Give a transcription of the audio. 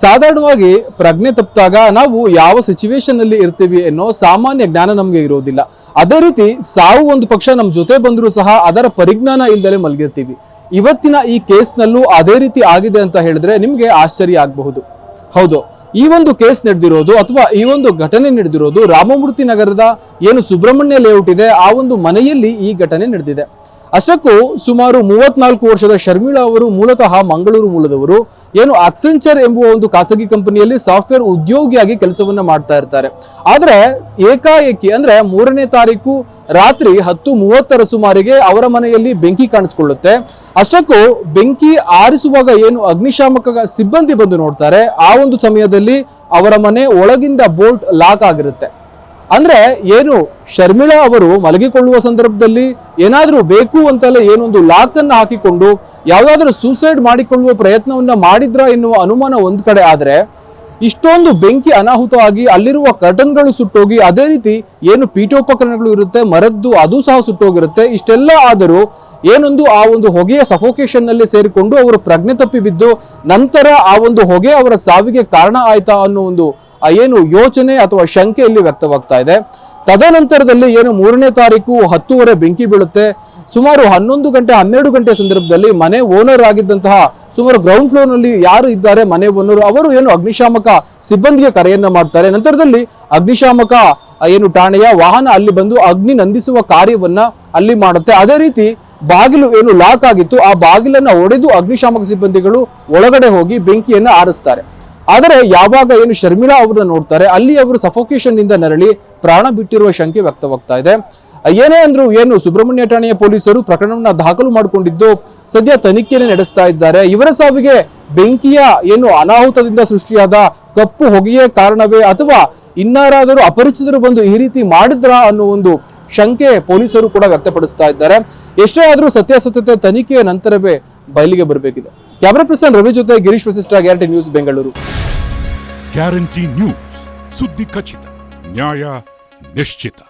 ಸಾಧಾರಣವಾಗಿ ಪ್ರಜ್ಞೆ ತಪ್ಪಿದಾಗ ನಾವು ಯಾವ ಸಿಚುವೇಶನ್ ಅಲ್ಲಿ ಇರ್ತೀವಿ ಅನ್ನೋ ಸಾಮಾನ್ಯ ಜ್ಞಾನ ನಮ್ಗೆ ಇರೋದಿಲ್ಲ. ಅದೇ ರೀತಿ ಸಾವು ಒಂದು ಪಕ್ಷ ನಮ್ ಜೊತೆ ಬಂದರೂ ಸಹ ಅದರ ಪರಿಜ್ಞಾನ ಇಲ್ದಲೆ ಮಲಗಿರ್ತೀವಿ. ಇವತ್ತಿನ ಈ ಕೇಸ್ನಲ್ಲೂ ಅದೇ ರೀತಿ ಆಗಿದೆ ಅಂತ ಹೇಳಿದ್ರೆ ನಿಮ್ಗೆ ಆಶ್ಚರ್ಯ ಆಗಬಹುದು. ಹೌದು, ಈ ಒಂದು ಕೇಸ್ ನಡೆದಿರೋದು ಅಥವಾ ಈ ಒಂದು ಘಟನೆ ನಡೆದಿರೋದು ರಾಮಮೂರ್ತಿ ನಗರದ ಏನು ಸುಬ್ರಹ್ಮಣ್ಯ ಲೇಔಟ್ ಇದೆ ಆ ಒಂದು ಮನೆಯಲ್ಲಿ ಈ ಘಟನೆ ನಡೆದಿದೆ. ಅಷ್ಟಕ್ಕೂ ಸುಮಾರು 34 ವರ್ಷದ ಶರ್ಮಿಳಾ ಅವರು ಮೂಲತಃ ಮಂಗಳೂರು ಮೂಲದವರು. ಏನು ಅಕ್ಸೆಂಚರ್ ಎಂಬುವ ಒಂದು ಖಾಸಗಿ ಕಂಪನಿಯಲ್ಲಿ ಸಾಫ್ಟ್ವೇರ್ ಉದ್ಯೋಗಿಯಾಗಿ ಕೆಲಸವನ್ನ ಮಾಡ್ತಾ ಇರ್ತಾರೆ. ಆದ್ರೆ ಏಕಾಏಕಿ ಅಂದ್ರೆ 3ನೇ ತಾರೀಕು ರಾತ್ರಿ 10:30 ಸುಮಾರಿಗೆ ಅವರ ಮನೆಯಲ್ಲಿ ಬೆಂಕಿ ಕಾಣಿಸ್ಕೊಳ್ಳುತ್ತೆ. ಅಷ್ಟಕ್ಕೂ ಬೆಂಕಿ ಆರಿಸುವಾಗ ಏನು ಅಗ್ನಿಶಾಮಕ ಸಿಬ್ಬಂದಿ ಬಂದು ನೋಡ್ತಾರೆ, ಆ ಒಂದು ಸಮಯದಲ್ಲಿ ಅವರ ಮನೆ ಒಳಗಿಂದ ಬೋಲ್ಟ್ ಲಾಕ್ ಆಗಿರುತ್ತೆ. ಅಂದ್ರೆ ಏನು ಶರ್ಮಿಳಾ ಅವರು ಮಲಗಿಕೊಳ್ಳುವ ಸಂದರ್ಭದಲ್ಲಿ ಏನಾದ್ರೂ ಬೇಕು ಅಂತಲೇ ಏನೊಂದು ಲಾಕ್ ಅನ್ನ ಹಾಕಿಕೊಂಡು ಯಾವ್ದಾದ್ರೂ ಸೂಸೈಡ್ ಮಾಡಿಕೊಳ್ಳುವ ಪ್ರಯತ್ನವನ್ನ ಮಾಡಿದ್ರ ಎನ್ನುವ ಅನುಮಾನ ಒಂದ್ ಕಡೆ. ಆದ್ರೆ ಇಷ್ಟೊಂದು ಬೆಂಕಿ ಅನಾಹುತ ಆಗಿ ಅಲ್ಲಿರುವ ಕರ್ಟನ್ಗಳು ಸುಟ್ಟೋಗಿ, ಅದೇ ರೀತಿ ಏನು ಪೀಠೋಪಕರಣಗಳು ಇರುತ್ತೆ ಮರದ್ದು ಅದು ಸಹ ಸುಟ್ಟೋಗಿರುತ್ತೆ. ಇಷ್ಟೆಲ್ಲ ಆದರೂ ಏನೊಂದು ಆ ಒಂದು ಹೊಗೆಯ ಸಫೋಕೇಶನ್ ನಲ್ಲಿ ಸೇರಿಕೊಂಡು ಅವರು ಪ್ರಜ್ಞೆ ತಪ್ಪಿ ಬಿದ್ದು ನಂತರ ಆ ಒಂದು ಹೊಗೆ ಅವರ ಸಾವಿಗೆ ಕಾರಣ ಆಯ್ತಾ ಅನ್ನೋ ಒಂದು ಏನು ಯೋಚನೆ ಅಥವಾ ಶಂಕೆ ಇಲ್ಲಿ ವ್ಯಕ್ತವಾಗ್ತಾ ಇದೆ. ತದನಂತರದಲ್ಲಿ ಏನು 3ನೇ ತಾರೀಕು 10:30 ಬೆಂಕಿ ಬೀಳುತ್ತೆ. ಸುಮಾರು 11 ಗಂಟೆ 12 ಗಂಟೆ ಸಂದರ್ಭದಲ್ಲಿ ಮನೆ ಓನರ್ ಆಗಿದ್ದಂತಹ ಸುಮಾರು ಗ್ರೌಂಡ್ ಫ್ಲೋರ್ ನಲ್ಲಿ ಯಾರು ಇದ್ದಾರೆ ಮನೆ ಓನರ್ ಅವರು ಏನು ಅಗ್ನಿಶಾಮಕ ಸಿಬ್ಬಂದಿಗೆ ಕರೆಯನ್ನ ಮಾಡ್ತಾರೆ. ನಂತರದಲ್ಲಿ ಅಗ್ನಿಶಾಮಕ ಏನು ಠಾಣೆಯ ವಾಹನ ಅಲ್ಲಿ ಬಂದು ಅಗ್ನಿ ನಂದಿಸುವ ಕಾರ್ಯವನ್ನ ಅಲ್ಲಿ ಮಾಡುತ್ತೆ. ಅದೇ ರೀತಿ ಬಾಗಿಲು ಏನು ಲಾಕ್ ಆಗಿತ್ತು ಆ ಬಾಗಿಲನ್ನ ಒಡೆದು ಅಗ್ನಿಶಾಮಕ ಸಿಬ್ಬಂದಿಗಳು ಒಳಗಡೆ ಹೋಗಿ ಬೆಂಕಿಯನ್ನ ಆರಿಸ್ತಾರೆ. ಆದರೆ ಯಾವಾಗ ಏನು ಶರ್ಮಿಳಾ ಅವರನ್ನ ನೋಡ್ತಾರೆ ಅಲ್ಲಿ ಅವರು ಸಫೋಕೇಶನ್ ನಿಂದ ನರಳಿ ಪ್ರಾಣ ಬಿಟ್ಟಿರುವ ಶಂಕೆ ವ್ಯಕ್ತವಾಗ್ತಾ ಇದೆ. ಏನೇ ಅಂದ್ರೂ ಏನು ಸುಬ್ರಹ್ಮಣ್ಯ ಠಾಣೆಯ ಪೊಲೀಸರು ಪ್ರಕರಣವನ್ನ ದಾಖಲು ಮಾಡಿಕೊಂಡಿದ್ದು ಸದ್ಯ ತನಿಖೆಯನ್ನು ನಡೆಸ್ತಾ ಇದ್ದಾರೆ. ಇವರ ಸಾವಿಗೆ ಬೆಂಕಿಯ ಏನು ಅನಾಹುತದಿಂದ ಸೃಷ್ಟಿಯಾದ ಕಪ್ಪು ಹೊಗೆಯೇ ಕಾರಣವೇ ಅಥವಾ ಇನ್ನಾರಾದರೂ ಅಪರಿಚಿತರು ಬಂದು ಈ ರೀತಿ ಮಾಡಿದ್ರ ಅನ್ನೋ ಒಂದು ಶಂಕೆ ಪೊಲೀಸರು ಕೂಡ ವ್ಯಕ್ತಪಡಿಸ್ತಾ ಇದ್ದಾರೆ. ಎಷ್ಟೇ ಆದ್ರೂ ಸತ್ಯಾಸತ್ಯತೆ ತನಿಖೆಯ ನಂತರವೇ ಬಯಲಿಗೆ ಬರಬೇಕಿದೆ. ಕ್ಯಾಮರಾ ಪರ್ಸನ್ ರವಿ ಜೊತೆ Girish Vasishtha, guarantee news, Bengaluru. Guarantee news, ಸುದ್ದಿ ಖಚಿತ, ನ್ಯಾಯ ನಿಶ್ಚಿತ.